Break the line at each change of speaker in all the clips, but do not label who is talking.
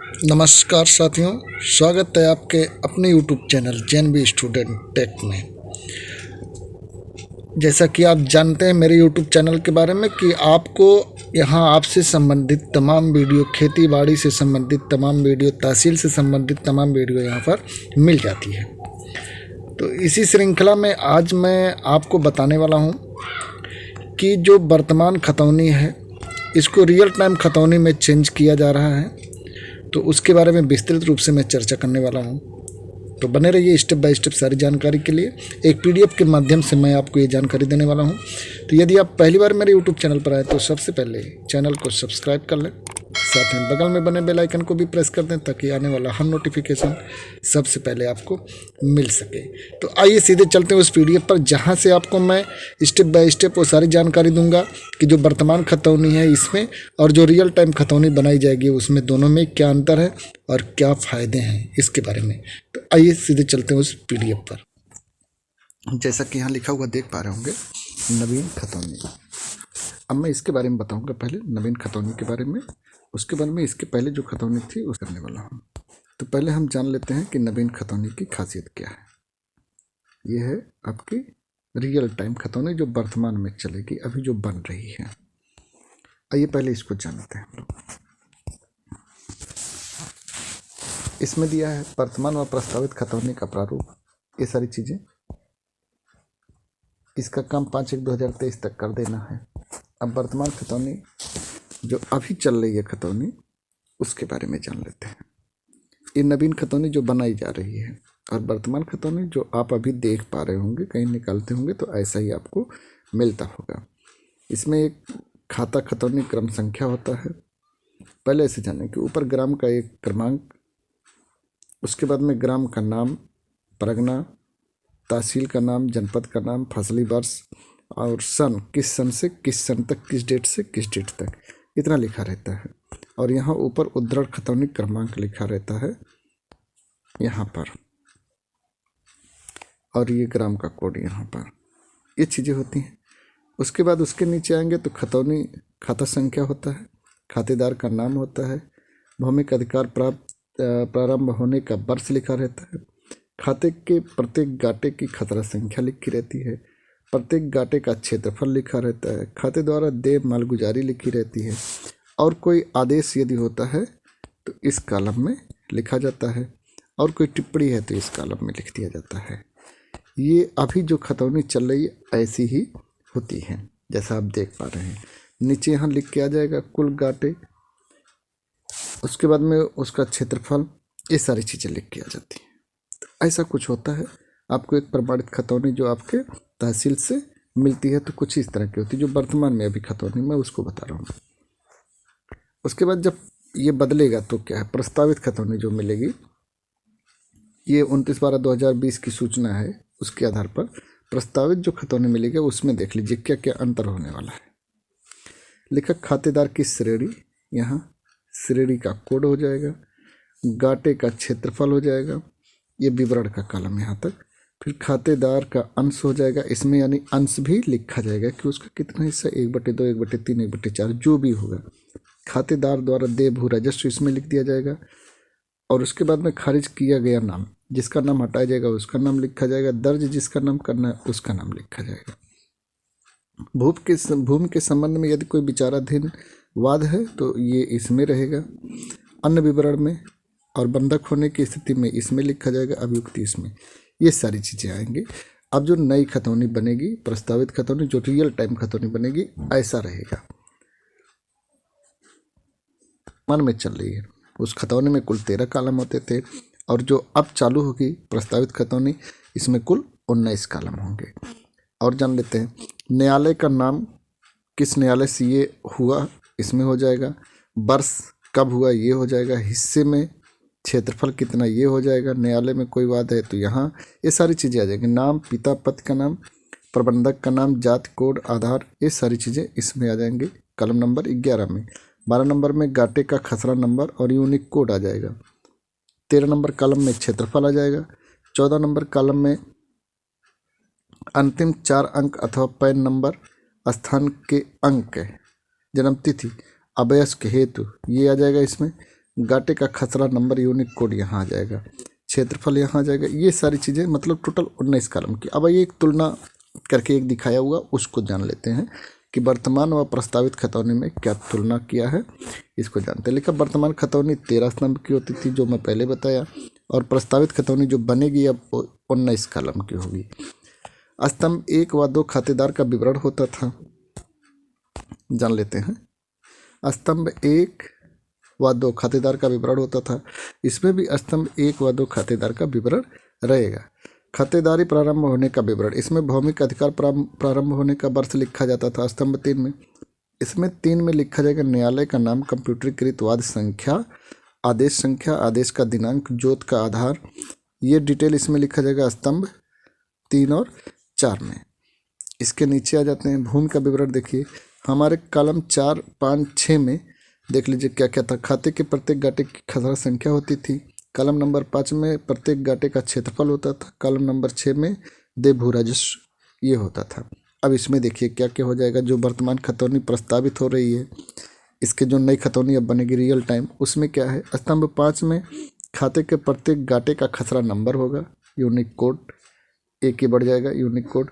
नमस्कार साथियों, स्वागत है आपके अपने YouTube channel JNB student tech में। जैसा कि आप जानते हैं मेरे YouTube चैनल के बारे में कि आपको यहाँ आपसे संबंधित तमाम वीडियो, खेती बाड़ी से संबंधित तमाम वीडियो, तहसील से संबंधित तमाम वीडियो यहाँ पर मिल जाती है। तो इसी श्रृंखला में आज मैं आपको बताने वाला हूँ कि जो वर्तमान खतौनी है इसको रियल टाइम खतौनी में चेंज किया जा रहा है, तो उसके बारे में विस्तृत रूप से मैं चर्चा करने वाला हूं। तो बने रहिए स्टेप बाय स्टेप सारी जानकारी के लिए। एक पीडीएफ के माध्यम से मैं आपको ये जानकारी देने वाला हूं। तो यदि आप पहली बार मेरे यूट्यूब चैनल पर आए तो सबसे पहले चैनल को सब्सक्राइब कर लें, साथ में बगल में बने बेल आइकन को भी प्रेस कर दें ताकि आने वाला हर नोटिफिकेशन सबसे पहले आपको मिल सके। तो आइए सीधे चलते हैं उस पीडीएफ पर, जहां से आपको मैं स्टेप बाय स्टेप वो सारी जानकारी दूंगा कि जो वर्तमान खतौनी है इसमें और जो रियल टाइम खतौनी बनाई जाएगी उसमें दोनों में क्या अंतर है और क्या फ़ायदे हैं इसके बारे में। तो आइए सीधे चलते हैं उस पीडीएफ पर। जैसा कि यहाँ लिखा हुआ देख पा रहे होंगे, नवीन खतौनी। अब मैं इसके बारे में बताऊंगा, पहले नवीन खतौनी के बारे में, उसके बाद में इसके पहले जो खतौनी थी उस करने वाला हूँ। तो पहले हम जान लेते हैं कि नवीन खतौनी की खासियत क्या है। ये है आपकी रियल टाइम खतौनी जो वर्तमान में चलेगी, अभी जो बन रही है। आइए पहले इसको जानते हैं हम लोग। इसमें दिया है वर्तमान व प्रस्तावित खतौनी का प्रारूप, ये सारी चीज़ें। इसका काम 5/1/2023 तक कर देना है। अब वर्तमान खतौनी जो अभी चल रही है खतौनी, उसके बारे में जान लेते हैं। ये नवीन खतौनी जो बनाई जा रही है और वर्तमान खतौनी जो आप अभी देख पा रहे होंगे, कहीं निकालते होंगे तो ऐसा ही आपको मिलता होगा। इसमें एक खाता खतौनी क्रम संख्या होता है। पहले ऐसे जानें कि ऊपर ग्राम का एक क्रमांक, उसके बाद में ग्राम का नाम, परगना, तहसील का नाम, जनपद का नाम, फसली वर्ष और सन, किस सन से किस सन तक, किस डेट से किस डेट तक, इतना लिखा रहता है। और यहाँ ऊपर उद्धरण खतौनी क्रमांक लिखा रहता है यहाँ पर, और ये ग्राम का कोड यहाँ पर, ये चीज़ें होती हैं। उसके बाद उसके नीचे आएंगे तो खतौनी खाता संख्या होता है, खातेदार का नाम होता है, भौमिक अधिकार प्रारंभ होने का वर्ष लिखा रहता है, खाते के प्रत्येक गाटे की खतरा संख्या लिखी रहती है, प्रत्येक गाटे का क्षेत्रफल लिखा रहता है, खाते द्वारा देय मालगुजारी लिखी रहती है, और कोई आदेश यदि होता है तो इस कॉलम में लिखा जाता है, और कोई टिप्पणी है तो इस कॉलम में लिख दिया जाता है। ये अभी जो खतौनी चल रही है ऐसी ही होती है, जैसा आप देख पा रहे हैं। नीचे यहाँ लिख के आ जाएगा कुल गाटे, उसके बाद में उसका क्षेत्रफल, ये सारी चीज़ें लिख के आ जाती हैं। तो ऐसा कुछ होता है। आपको एक प्रमाणित खतौनी जो आपके तहसील से मिलती है तो कुछ इस तरह की होती है, जो वर्तमान में अभी खतौनी मैं उसको बता रहा हूँ। उसके बाद जब ये बदलेगा तो क्या है, प्रस्तावित खतौनी जो मिलेगी, ये 29/12/2020 की सूचना है, उसके आधार पर प्रस्तावित जो खतौनी मिलेगी उसमें देख लीजिए क्या क्या अंतर होने वाला है। लिखा खातेदार की श्रेणी, यहाँ श्रेणी का कोड हो जाएगा, गाटे का क्षेत्रफल हो जाएगा, ये विवरण का कॉलम यहाँ तक, फिर खातेदार का अंश हो जाएगा, इसमें यानी अंश भी लिखा जाएगा कि उसका कितना हिस्सा, 1/2, 1/3, 1/4 जो भी होगा। खातेदार द्वारा देय भू राजस्व इसमें लिख दिया जाएगा, और उसके बाद में खारिज किया गया नाम, जिसका नाम हटाया जाएगा उसका नाम लिखा जाएगा, दर्ज जिसका नाम करना है उसका नाम लिखा जाएगा। भूमि के संबंध में यदि कोई विचाराधीन वाद है तो ये इसमें रहेगा, अन्य विवरण में, और बंधक होने की स्थिति में इसमें लिखा जाएगा, अभियुक्ति इसमें, ये सारी चीज़ें आएंगी। अब जो नई खतौनी बनेगी, प्रस्तावित खतौनी जो रियल टाइम खतौनी बनेगी, ऐसा रहेगा। मन में चल रही है उस खतौनी में कुल 13 कॉलम होते थे, और जो अब चालू होगी प्रस्तावित खतौनी, इसमें कुल 19 कॉलम होंगे। और जान लेते हैं न्यायालय का नाम, किस न्यायालय से ये हुआ इसमें हो जाएगा, वर्ष कब हुआ ये हो जाएगा, हिस्से में क्षेत्रफल कितना ये हो जाएगा, न्यायालय में कोई वाद है तो यहाँ ये सारी चीज़ें आ जाएंगी, नाम, पिता पति का नाम, प्रबंधक का नाम, जाति कोड, आधार, ये सारी चीज़ें इसमें आ जाएंगी कॉलम नंबर 11 में। 12 नंबर में गाटे का खसरा नंबर और यूनिक कोड आ जाएगा। 13 नंबर कॉलम में क्षेत्रफल आ जाएगा। 14 नंबर कॉलम में अंतिम 4 अंक अथवा पैन नंबर, स्थान के अंक, जन्म तिथि, अवयस्क हेतु ये आ जाएगा इसमें। गाटे का खसरा नंबर यूनिक कोड यहाँ आ जाएगा, क्षेत्रफल यहाँ आ जाएगा। ये सारी चीज़ें मतलब टोटल 19 कॉलम की। अब ये एक तुलना करके एक दिखाया हुआ, उसको जान लेते हैं कि वर्तमान व प्रस्तावित खतौनी में क्या तुलना किया है, इसको जानते हैं। लिखा वर्तमान खतौनी 13 स्तंभ की होती थी जो मैं पहले बताया, और प्रस्तावित खतौनी जो बनेगी अब 19 कॉलम की होगी। स्तंभ 1 व 2 खातेदार का विवरण होता था, जान लेते हैं। स्तंभ 1 व 2 खातेदार का विवरण होता था, इसमें भी स्तंभ 1 व 2 खातेदार का विवरण रहेगा। खातेदारी प्रारंभ होने का विवरण, इसमें भौमिक अधिकार प्रारंभ होने का वर्ष लिखा जाता था। स्तंभ 3 में, इसमें 3 में लिखा जाएगा न्यायालय का नाम, कंप्यूटरीकृत वाद संख्या, आदेश का दिनांक, जोत का आधार, ये डिटेल इसमें लिखा जाएगा स्तंभ 3 और 4 में। इसके नीचे आ जाते हैं भूमि का विवरण। देखिए हमारे कॉलम 4, 5, 6 में देख लीजिए क्या क्या था। खाते के प्रत्येक गाटे की खसरा संख्या होती थी। कॉलम नंबर 5 में प्रत्येक गाटे का क्षेत्रफल होता था। कॉलम नंबर 6 में देय भू राजस्व ये होता था। अब इसमें देखिए क्या क्या हो जाएगा। जो वर्तमान खतौनी प्रस्तावित हो रही है, इसके जो नई खतौनी अब बनेगी रियल टाइम, उसमें क्या है। स्तंभ 5 में खाते के प्रत्येक गाटे का खसरा नंबर होगा, यूनिक कोड, एक ही बढ़ जाएगा यूनिक कोड।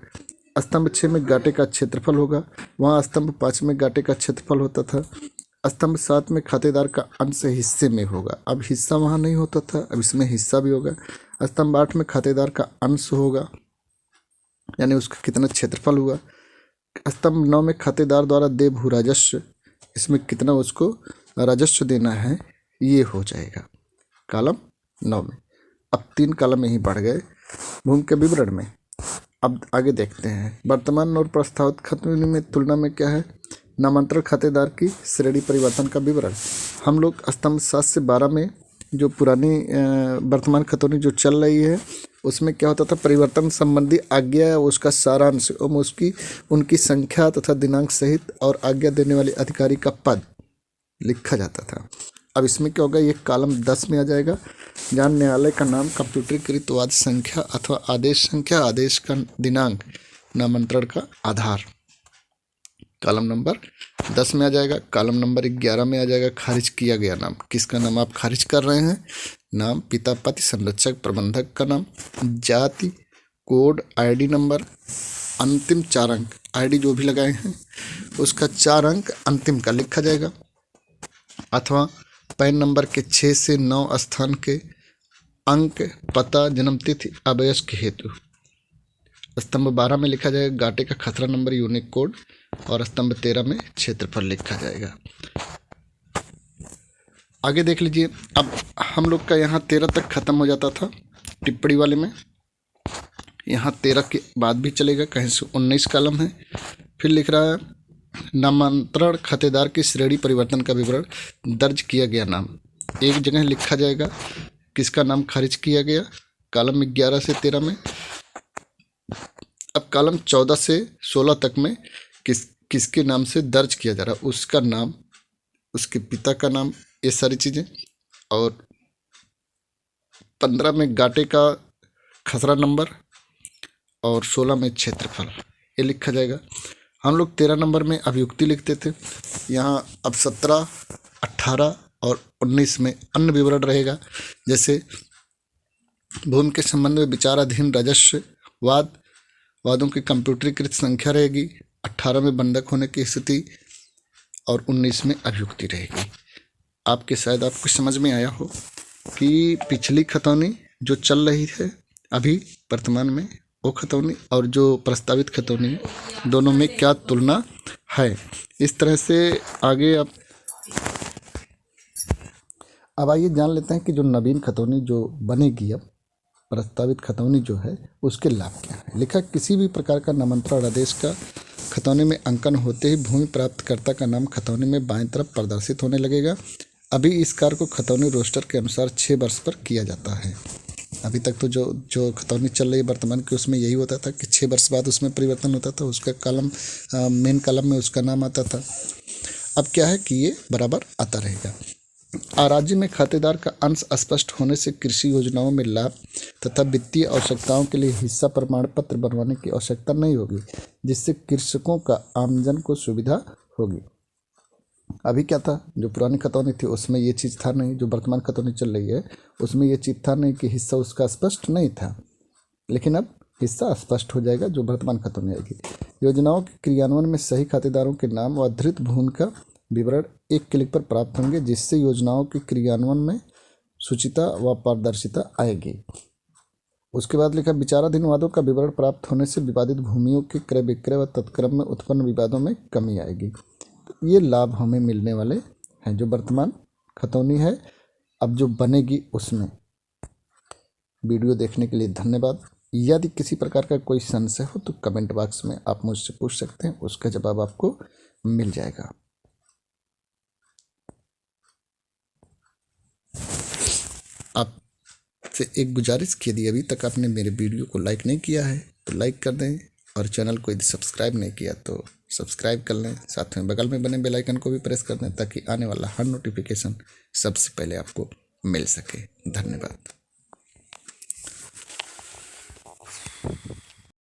स्तंभ 6 में गाटे का क्षेत्रफल होगा, वहाँ स्तंभ 5 में गाटे का क्षेत्रफल होता था। स्तंभ 7 में खातेदार का अंश हिस्से में होगा, अब हिस्सा वहाँ नहीं होता था, अब इसमें हिस्सा भी होगा। स्तंभ 8 में खातेदार का अंश होगा, यानी उसका कितना क्षेत्रफल हुआ। स्तंभ 9 में खातेदार द्वारा देय भू राजस्व, इसमें कितना उसको राजस्व देना है, ये हो जाएगा कॉलम 9 में। अब 3 कॉलम यहीं बढ़ गए भूमि के विवरण में। अब आगे देखते हैं वर्तमान और प्रस्तावित खतौनी में तुलना में क्या है। नामांतरण खातेदार की श्रेणी परिवर्तन का विवरण। हम लोग स्तंभ 7 से 12 में जो पुरानी वर्तमान खतौनी जो चल रही है, उसमें क्या होता था, परिवर्तन संबंधी आज्ञा, उसका सारांश, उनकी संख्या तथा दिनांक सहित और आज्ञा देने वाले अधिकारी का पद लिखा जाता था। अब इसमें क्या होगा, ये कॉलम 10 में आ जाएगा, जहाँ न्यायालय का नाम, कंप्यूटरीकृत वाद संख्या अथवा आदेश संख्या, आदेश का दिनांक, नामांतरण का आधार, कॉलम नंबर 10 में आ जाएगा। कॉलम नंबर 11 में आ जाएगा खारिज किया गया नाम, किसका नाम आप खारिज कर रहे हैं, नाम, पिता, पति, संरक्षक, प्रबंधक का नाम, जाति, कोड, आईडी नंबर, अंतिम 4 अंक, आईडी जो भी लगाए हैं उसका 4 अंक अंतिम का लिखा जाएगा, अथवा पैन नंबर के 6 से 9 स्थान के अंक, पता, जन्मतिथि अवयस्क हेतु। स्तंभ 12 में लिखा जाएगा गाटे का खसरा नंबर, यूनिक कोड, और स्तंभ 13 में क्षेत्रफल लिखा जाएगा। आगे देख लीजिए। अब हम लोग का यहाँ 13 तक खत्म हो जाता था टिप्पणी वाले में, यहाँ 13 के बाद भी चलेगा, कहीं से 19 कॉलम है। फिर लिख रहा है नामांतरण खातेदार की श्रेणी परिवर्तन का विवरण, दर्ज किया गया नाम, एक जगह लिखा जाएगा किसका नाम खारिज किया गया, कॉलम 11 से 13 में। अब कॉलम 14 से 16 तक में किसके नाम से दर्ज किया जा रहा है, उसका नाम, उसके पिता का नाम, ये सारी चीज़ें। और 15 में गाटे का खसरा नंबर और 16 में क्षेत्रफल, ये लिखा जाएगा। हम लोग 13 नंबर में अभियुक्ति लिखते थे, यहाँ अब 17, 18 और 19 में अन्य विवरण रहेगा, जैसे भूमि के संबंध में विचाराधीन राजस्व वादों की कंप्यूटरीकृत संख्या रहेगी, 18 में बंधक होने की स्थिति और 19 में अभियुक्ति रहेगी। आपके शायद आपको समझ में आया हो कि पिछली खतौनी जो चल रही है अभी वर्तमान में, वो खतौनी और जो प्रस्तावित खतौनी है, दोनों में क्या तुलना है। इस तरह से आगे अब आइए जान लेते हैं कि जो नवीन खतौनी जो बनेगी, अब प्रस्तावित खतौनी जो है उसके लाभ क्या है। लिखा किसी भी प्रकार का नामांतरण आदेश का खतौनी में अंकन होते ही भूमि प्राप्तकर्ता का नाम खतौनी में बाएं तरफ प्रदर्शित होने लगेगा। अभी इस कार्य को खतौनी रोस्टर के अनुसार 6 वर्ष पर किया जाता है। अभी तक तो जो खतौनी चल रही है वर्तमान की, उसमें यही होता था कि 6 वर्ष बाद उसमें परिवर्तन होता था, उसका कॉलम मेन कॉलम में उसका नाम आता था। अब क्या है कि ये बराबर आता रहेगा। राज्य में खातेदार का अंश स्पष्ट होने से कृषि योजनाओं में लाभ तथा वित्तीय आवश्यकताओं के लिए हिस्सा प्रमाण पत्र बनवाने की आवश्यकता नहीं होगी, जिससे कृषकों का आमजन को सुविधा होगी। अभी क्या था, जो पुरानी खतौनी थी उसमें ये चीज़ था नहीं, जो वर्तमान खतौनी चल रही है उसमें ये चीज़ था नहीं कि हिस्सा उसका स्पष्ट नहीं था, लेकिन अब हिस्सा स्पष्ट हो जाएगा जो वर्तमान खतौनी आएगी। योजनाओं के क्रियान्वयन में सही खातेदारों के नाम व धृत भूमि का विवरण एक क्लिक पर प्राप्त होंगे, जिससे योजनाओं के क्रियान्वयन में शुचिता व पारदर्शिता आएगी। उसके बाद लिखा, विचाराधीन वादों का विवरण प्राप्त होने से विवादित भूमियों के क्रय विक्रय व तत्क्रम में उत्पन्न विवादों में कमी आएगी। तो ये लाभ हमें मिलने वाले हैं जो वर्तमान खतौनी है। अब जो बनेगी उसमें। वीडियो देखने के लिए धन्यवाद। यदि किसी प्रकार का कोई संशय हो तो कमेंट बॉक्स में आप मुझसे पूछ सकते हैं, उसका जवाब आपको मिल जाएगा। आपसे एक गुजारिश की, यदि अभी तक आपने मेरे वीडियो को लाइक नहीं किया है तो लाइक कर दें, और चैनल को यदि सब्सक्राइब नहीं किया तो सब्सक्राइब कर लें। साथ में बगल में बने बेल आइकन को भी प्रेस कर दें, ताकि आने वाला हर नोटिफिकेशन सबसे पहले आपको मिल सके। धन्यवाद।